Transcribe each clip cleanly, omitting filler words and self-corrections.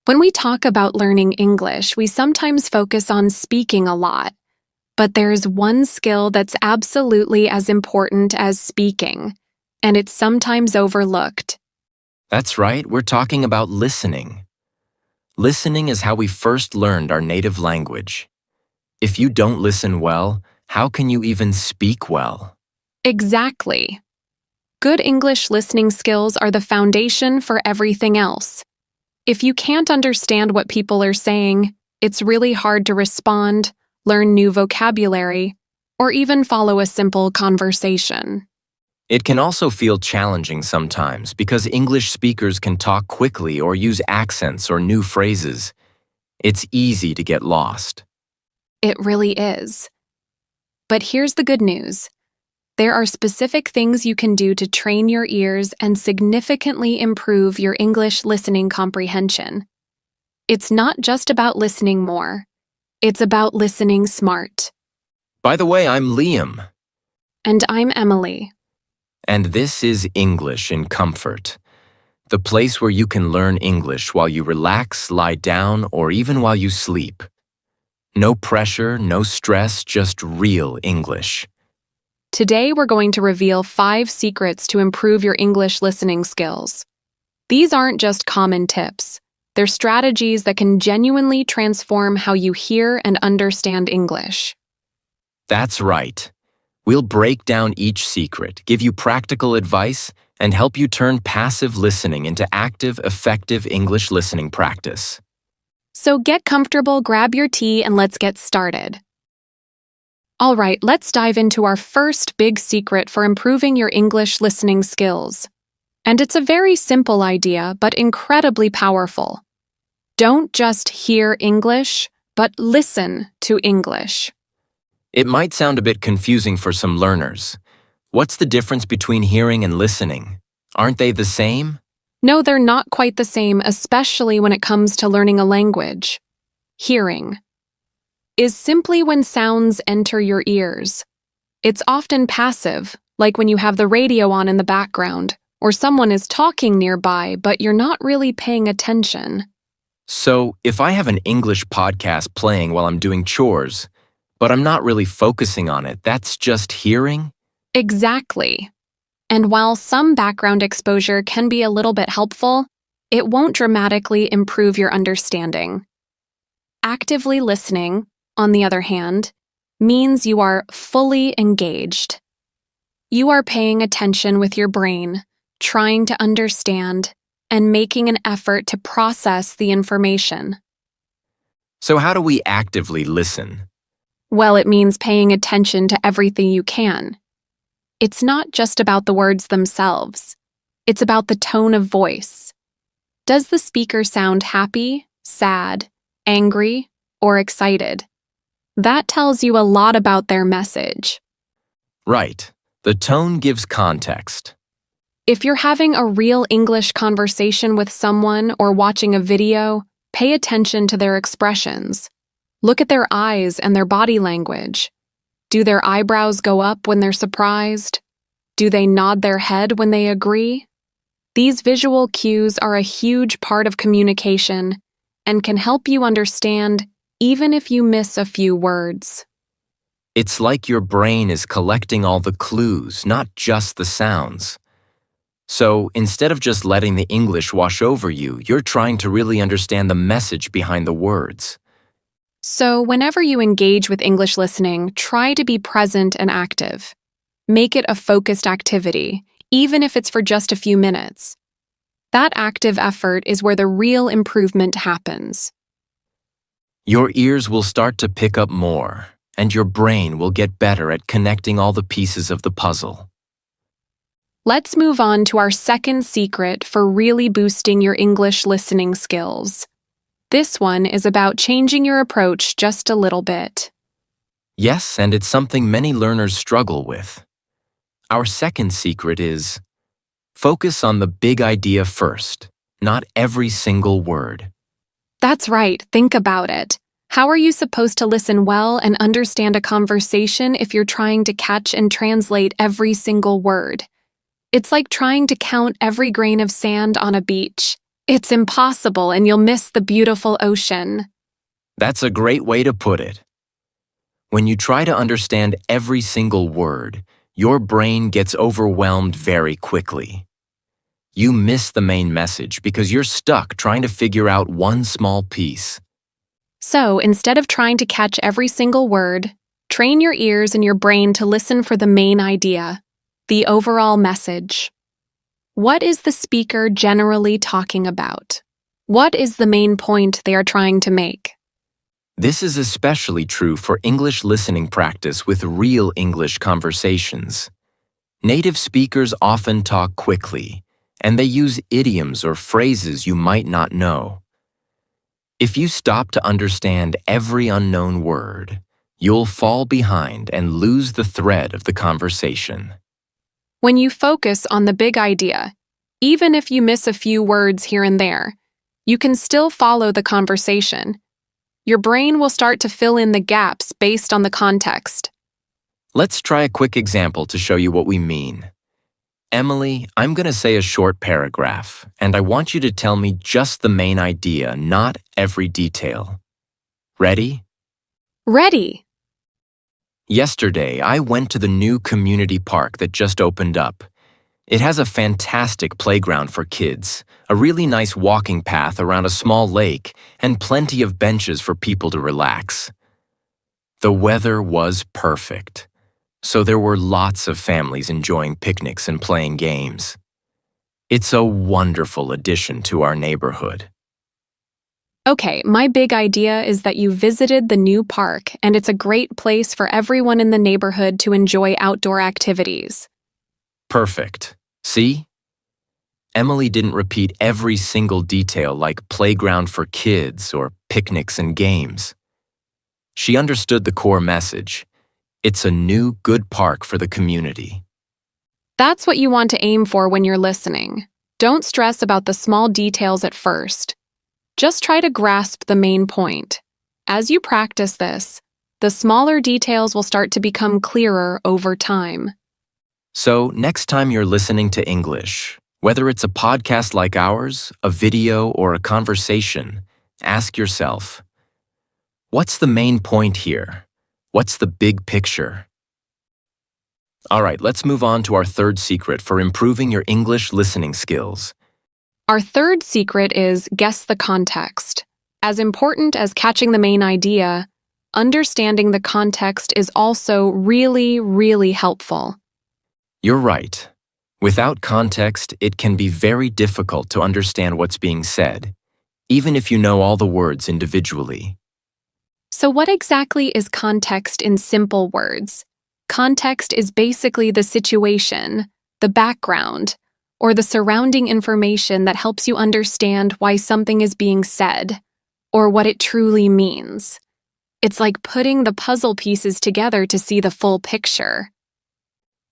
When we talk about learning English, we sometimes focus on speaking a lot. But there's one skill that's absolutely as important as speaking, and it's sometimes overlooked. That's right, we're talking about listening. Listening is how we first learned our native language. If you don't listen well, how can you even speak well? Exactly. Good English listening skills are the foundation for everything else. If you can't understand what people are saying, it's really hard to respond, learn new vocabulary, or even follow a simple conversation. It can also feel challenging sometimes because English speakers can talk quickly or use accents or new phrases. It's easy to get lost. It really is. But here's the good news. There are specific things you can do to train your ears and significantly improve your English listening comprehension. It's not just about listening more. It's about listening smart. By the way, I'm Liam. And I'm Emily. And this is English in Comfort, the place where you can learn English while you relax, lie down, or even while you sleep. No pressure, no stress, just real English. Today we're going to reveal 5 secrets to improve your English listening skills. These aren't just common tips. They're strategies that can genuinely transform how you hear and understand English. That's right. We'll break down each secret, give you practical advice, and help you turn passive listening into active, effective English listening practice. So get comfortable, grab your tea, and let's get started. All right, let's dive into our first big secret for improving your English listening skills. And it's a very simple idea, but incredibly powerful. Don't just hear English, but listen to English. It might sound a bit confusing for some learners. What's the difference between hearing and listening? Aren't they the same? No, they're not quite the same, especially when it comes to learning a language. Hearing is simply when sounds enter your ears. It's often passive, like when you have the radio on in the background, or someone is talking nearby, but you're not really paying attention. So, if I have an English podcast playing while I'm doing chores, but I'm not really focusing on it, that's just hearing? Exactly. And while some background exposure can be a little bit helpful, it won't dramatically improve your understanding. Actively listening, on the other hand, means you are fully engaged. You are paying attention with your brain, trying to understand, and making an effort to process the information. So how do we actively listen? Well, it means paying attention to everything you can. It's not just about the words themselves. It's about the tone of voice. Does the speaker sound happy, sad, angry, or excited? That tells you a lot about their message. Right. The tone gives context. If you're having a real English conversation with someone or watching a video, pay attention to their expressions. Look at their eyes and their body language. Do their eyebrows go up when they're surprised? Do they nod their head when they agree? These visual cues are a huge part of communication and can help you understand even if you miss a few words. It's like your brain is collecting all the clues, not just the sounds. So, instead of just letting the English wash over you, you're trying to really understand the message behind the words. So, whenever you engage with English listening, try to be present and active. Make it a focused activity, even if it's for just a few minutes. That active effort is where the real improvement happens. Your ears will start to pick up more, and your brain will get better at connecting all the pieces of the puzzle. Let's move on to our second secret for really boosting your English listening skills. This one is about changing your approach just a little bit. Yes, and it's something many learners struggle with. Our second secret is focus on the big idea first, not every single word. That's right, think about it. How are you supposed to listen well and understand a conversation if you're trying to catch and translate every single word? It's like trying to count every grain of sand on a beach. It's impossible and you'll miss the beautiful ocean. That's a great way to put it. When you try to understand every single word, your brain gets overwhelmed very quickly. You miss the main message because you're stuck trying to figure out one small piece. So instead of trying to catch every single word, train your ears and your brain to listen for the main idea, the overall message. What is the speaker generally talking about? What is the main point they are trying to make? This is especially true for English listening practice with real English conversations. Native speakers often talk quickly, and they use idioms or phrases you might not know. If you stop to understand every unknown word, you'll fall behind and lose the thread of the conversation. When you focus on the big idea, even if you miss a few words here and there, you can still follow the conversation. Your brain will start to fill in the gaps based on the context. Let's try a quick example to show you what we mean. Emily, I'm going to say a short paragraph, and I want you to tell me just the main idea, not every detail. Ready? Ready! Yesterday, I went to the new community park that just opened up. It has a fantastic playground for kids, a really nice walking path around a small lake, and plenty of benches for people to relax. The weather was perfect, so there were lots of families enjoying picnics and playing games. It's a wonderful addition to our neighborhood. Okay, my big idea is that you visited the new park and it's a great place for everyone in the neighborhood to enjoy outdoor activities. Perfect. See? Emily didn't repeat every single detail like playground for kids or picnics and games. She understood the core message. It's a new, good park for the community. That's what you want to aim for when you're listening. Don't stress about the small details at first. Just try to grasp the main point. As you practice this, the smaller details will start to become clearer over time. So, next time you're listening to English, whether it's a podcast like ours, a video, or a conversation, ask yourself, what's the main point here? What's the big picture? All right, let's move on to our third secret for improving your English listening skills. Our third secret is guess the context. As important as catching the main idea, understanding the context is also really, really helpful. You're right. Without context, it can be very difficult to understand what's being said, even if you know all the words individually. So what exactly is context in simple words? Context is basically the situation, the background, or the surrounding information that helps you understand why something is being said, or what it truly means. It's like putting the puzzle pieces together to see the full picture.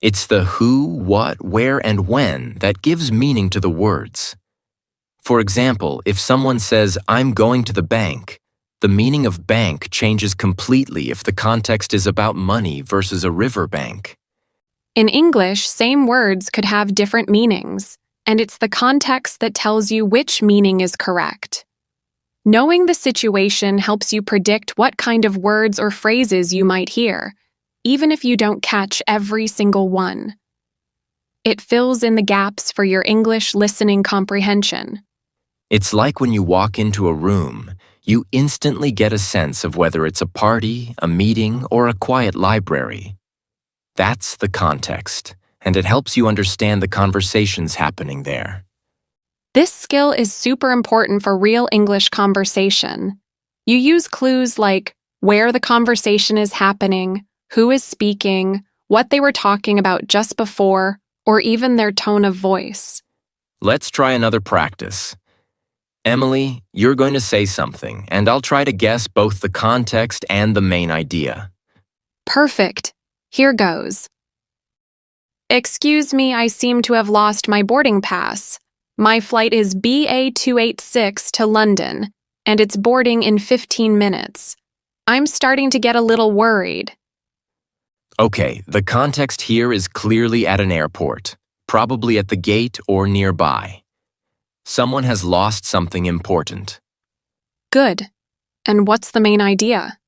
It's the who, what, where, and when that gives meaning to the words. For example, if someone says, "I'm going to the bank," the meaning of bank changes completely if the context is about money versus a riverbank. In English, same words could have different meanings, and it's the context that tells you which meaning is correct. Knowing the situation helps you predict what kind of words or phrases you might hear, even if you don't catch every single one. It fills in the gaps for your English listening comprehension. It's like when you walk into a room, you instantly get a sense of whether it's a party, a meeting, or a quiet library. That's the context, and it helps you understand the conversations happening there. This skill is super important for real English conversation. You use clues like where the conversation is happening, who is speaking, what they were talking about just before, or even their tone of voice. Let's try another practice. Emily, you're going to say something, and I'll try to guess both the context and the main idea. Perfect. Here goes. Excuse me, I seem to have lost my boarding pass. My flight is BA286 to London, and it's boarding in 15 minutes. I'm starting to get a little worried. Okay, the context here is clearly at an airport, probably at the gate or nearby. Someone has lost something important. Good. And what's the main idea?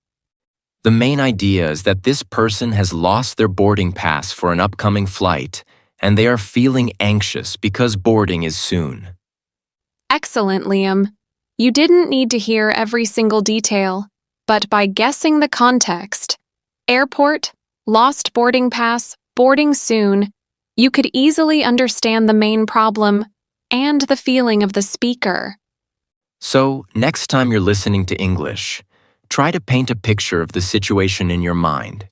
The main idea is that this person has lost their boarding pass for an upcoming flight, and they are feeling anxious because boarding is soon. Excellent, Liam. You didn't need to hear every single detail, but by guessing the context, airport, lost boarding pass, boarding soon, you could easily understand the main problem and the feeling of the speaker. So, next time you're listening to English, try to paint a picture of the situation in your mind.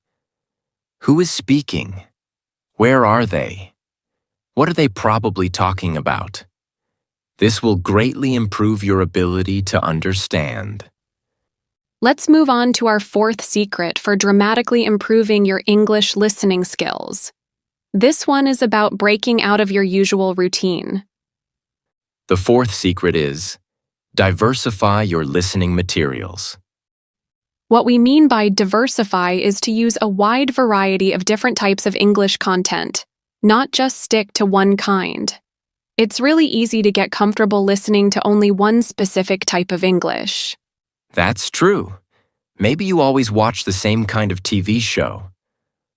Who is speaking? Where are they? What are they probably talking about? This will greatly improve your ability to understand. Let's move on to our fourth secret for dramatically improving your English listening skills. This one is about breaking out of your usual routine. The fourth secret is diversify your listening materials. What we mean by diversify is to use a wide variety of different types of English content, not just stick to one kind. It's really easy to get comfortable listening to only one specific type of English. That's true. Maybe you always watch the same kind of TV show.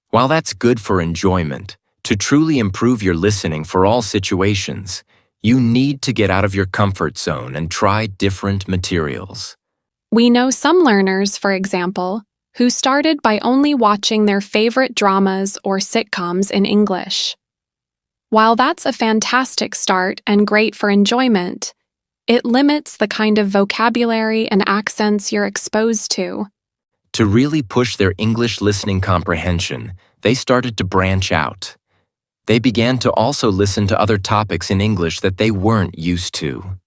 While that's good for enjoyment, to truly improve your listening for all situations, you need to get out of your comfort zone and try different materials. We know some learners, for example, who started by only watching their favorite dramas or sitcoms in English. While that's a fantastic start and great for enjoyment, it limits the kind of vocabulary and accents you're exposed to. To really push their English listening comprehension, they started to branch out. They began to also listen to other topics in English that they weren't used to.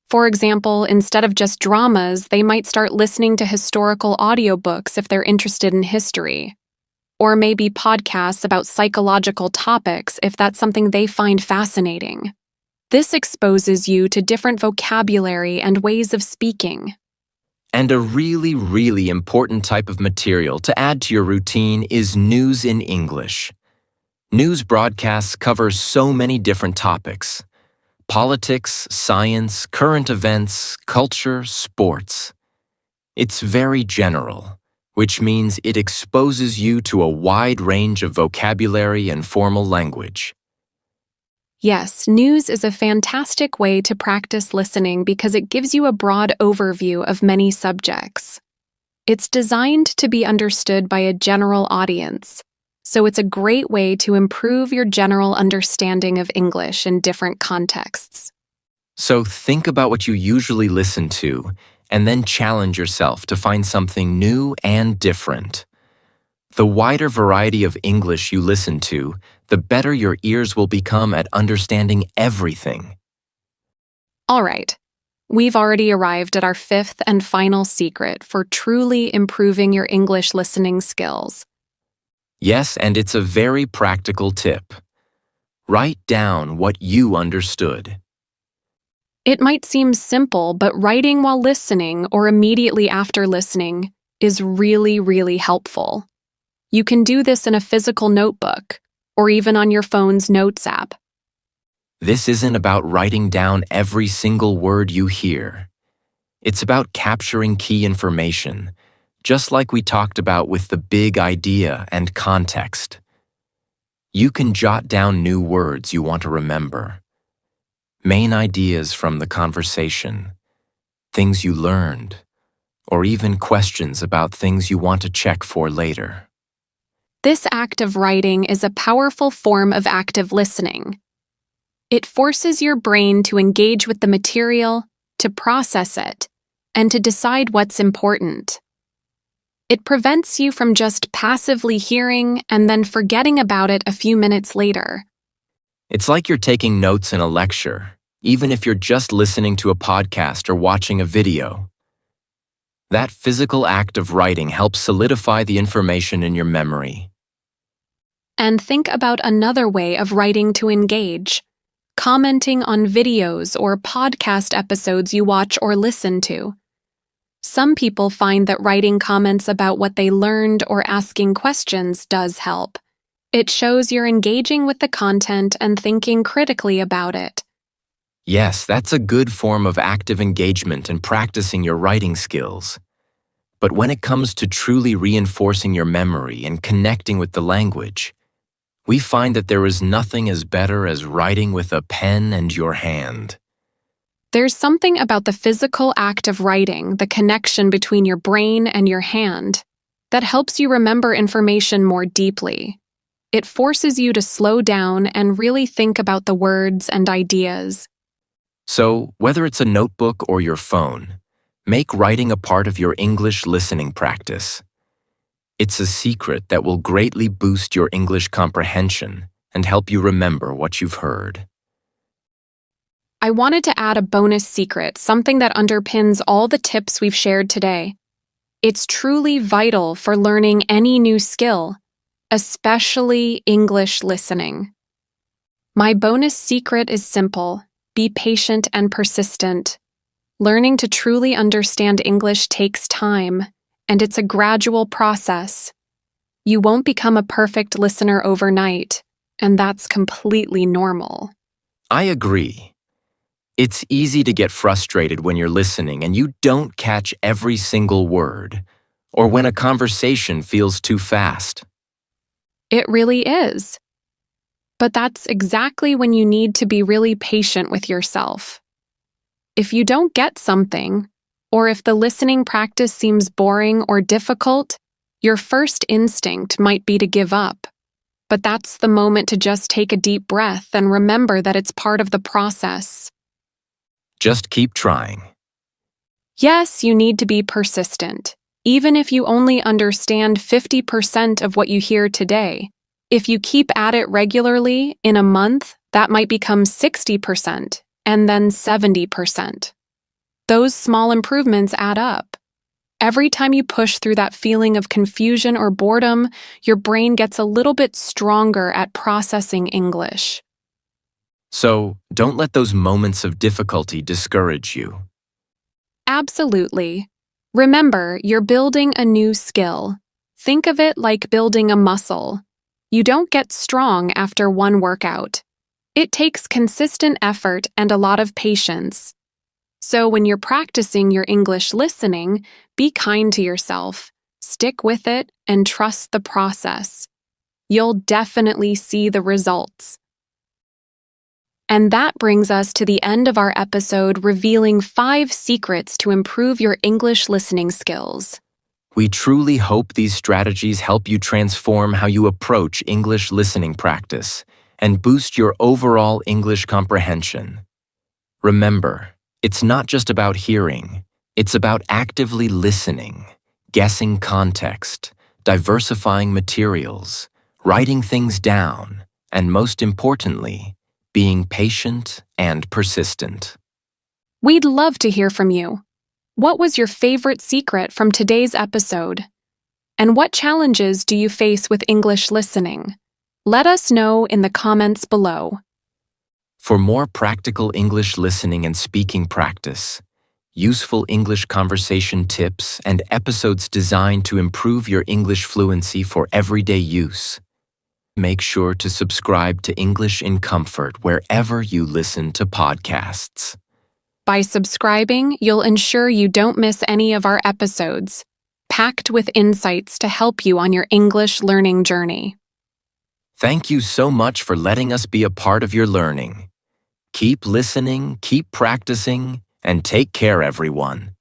For example, instead of just dramas, they might start listening to historical audiobooks if they're interested in history. Or maybe podcasts about psychological topics if that's something they find fascinating. This exposes you to different vocabulary and ways of speaking. And a really, really important type of material to add to your routine is news in English. News broadcasts cover so many different topics: politics, science, current events, culture, sports. It's very general, which means it exposes you to a wide range of vocabulary and formal language. Yes, news is a fantastic way to practice listening because it gives you a broad overview of many subjects. It's designed to be understood by a general audience, so it's a great way to improve your general understanding of English in different contexts. So think about what you usually listen to, and then challenge yourself to find something new and different. The wider variety of English you listen to, the better your ears will become at understanding everything. All right, we've already arrived at our fifth and final secret for truly improving your English listening skills. Yes, and it's a very practical tip. Write down what you understood. It might seem simple, but writing while listening or immediately after listening is really, really helpful. You can do this in a physical notebook or even on your phone's notes app. This isn't about writing down every single word you hear. It's about capturing key information, just like we talked about with the big idea and context. You can jot down new words you want to remember, main ideas from the conversation, things you learned, or even questions about things you want to check for later. This act of writing is a powerful form of active listening. It forces your brain to engage with the material, to process it, and to decide what's important. It prevents you from just passively hearing and then forgetting about it a few minutes later. It's like you're taking notes in a lecture, even if you're just listening to a podcast or watching a video. That physical act of writing helps solidify the information in your memory. And think about another way of writing to engage: commenting on videos or podcast episodes you watch or listen to. Some people find that writing comments about what they learned or asking questions does help. It shows you're engaging with the content and thinking critically about it. Yes, that's a good form of active engagement and practicing your writing skills. But when it comes to truly reinforcing your memory and connecting with the language, we find that there is nothing as better as writing with a pen and your hand. There's something about the physical act of writing, the connection between your brain and your hand, that helps you remember information more deeply. It forces you to slow down and really think about the words and ideas. So, whether it's a notebook or your phone, make writing a part of your English listening practice. It's a secret that will greatly boost your English comprehension and help you remember what you've heard. I wanted to add a bonus secret, something that underpins all the tips we've shared today. It's truly vital for learning any new skill, especially English listening. My bonus secret is simple: be patient and persistent. Learning to truly understand English takes time, and it's a gradual process. You won't become a perfect listener overnight, and that's completely normal. I agree. It's easy to get frustrated when you're listening and you don't catch every single word, or when a conversation feels too fast. It really is. But that's exactly when you need to be really patient with yourself. If you don't get something, or if the listening practice seems boring or difficult, your first instinct might be to give up. But that's the moment to just take a deep breath and remember that it's part of the process. Just keep trying. Yes, you need to be persistent, even if you only understand 50% of what you hear today. If you keep at it regularly, in a month, that might become 60% and then 70%. Those small improvements add up. Every time you push through that feeling of confusion or boredom, your brain gets a little bit stronger at processing English. So, don't let those moments of difficulty discourage you. Absolutely. Remember, you're building a new skill. Think of it like building a muscle. You don't get strong after one workout. It takes consistent effort and a lot of patience. So when you're practicing your English listening, be kind to yourself, stick with it, and trust the process. You'll definitely see the results. And that brings us to the end of our episode revealing 5 secrets to improve your English listening skills. We truly hope these strategies help you transform how you approach English listening practice and boost your overall English comprehension. Remember, it's not just about hearing, it's about actively listening, guessing context, diversifying materials, writing things down, and most importantly, being patient and persistent. We'd love to hear from you. What was your favorite secret from today's episode? And what challenges do you face with English listening? Let us know in the comments below. For more practical English listening and speaking practice, useful English conversation tips, and episodes designed to improve your English fluency for everyday use, make sure to subscribe to English in Comfort wherever you listen to podcasts. By subscribing, you'll ensure you don't miss any of our episodes, packed with insights to help you on your English learning journey. Thank you so much for letting us be a part of your learning. Keep listening, keep practicing, and take care, everyone.